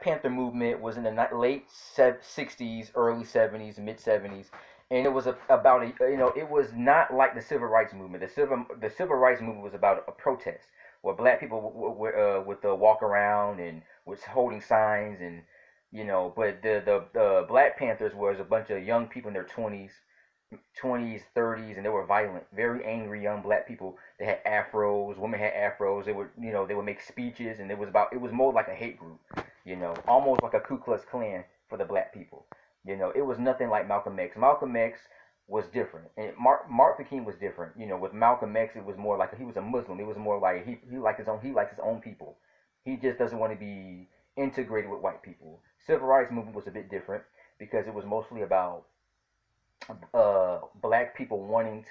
Black Panther movement was in the late 60s, early 70s, mid 70s, and it was about it was not like the civil rights movement. The civil rights movement was about a protest where black people would walk around and was holding signs and but the Black Panthers was a bunch of young people in their 20s, 30s, and they were violent, very angry young black people. They had afros, women had afros. They would make speeches, and it was more like a hate group, almost like a Ku Klux Klan for the black people. It was nothing like Malcolm X. Malcolm X was different, and Martin King was different. With Malcolm X, it was more like he was a Muslim. It was more like he likes his own people. He just doesn't want to be integrated with white people. Civil rights movement was a bit different because it was mostly about black people wanting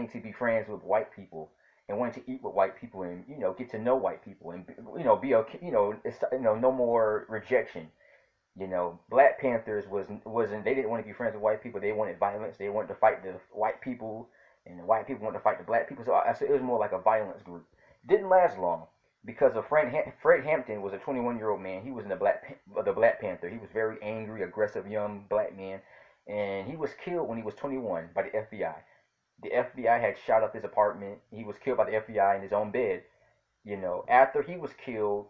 to be friends with white people and wanting to eat with white people and get to know white people and be okay. No more rejection. Black Panthers wasn't they didn't want to be friends with white people. They wanted violence. They wanted to fight the white people, and the white people wanted to fight the black people. So it was more like a violence group. Didn't last long because of Fred Hampton was a 21-year-old man. He was in the Black Panther. He was very angry, aggressive young black man, and he was killed when he was 21 by the FBI. The FBI had shot up his apartment. He was killed by the FBI in his own bed. After he was killed,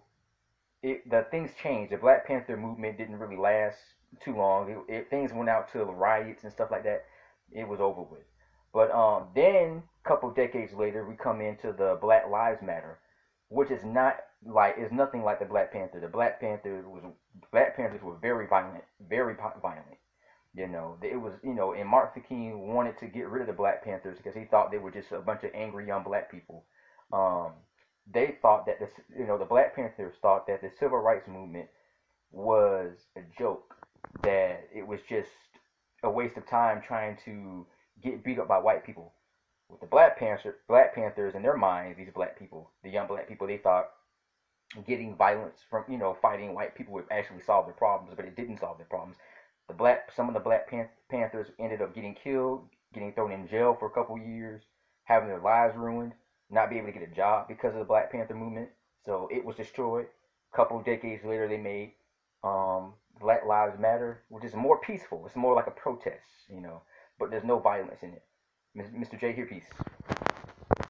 the things changed. The Black Panther movement didn't really last too long. Things went out to riots and stuff like that. It was over with. But then a couple decades later, we come into the Black Lives Matter, which is nothing like the Black Panther. Black Panthers were very violent, very violent. It was and Martin Luther King wanted to get rid of the Black Panthers because he thought they were just a bunch of angry young black people. Um, they thought that the Black Panthers thought that the civil rights movement was a joke, that it was just a waste of time trying to get beat up by white people. With the Black Panthers in their minds, these black people, the young black people, they thought getting violence from fighting white people would actually solve the problems, but it didn't solve the problems. Some of the Black Panthers ended up getting killed, getting thrown in jail for a couple years, having their lives ruined, not being able to get a job because of the Black Panther movement. So it was destroyed. A couple of decades later, they made Black Lives Matter, which is more peaceful. It's more like a protest, but there's no violence in it. Mr. J here, peace.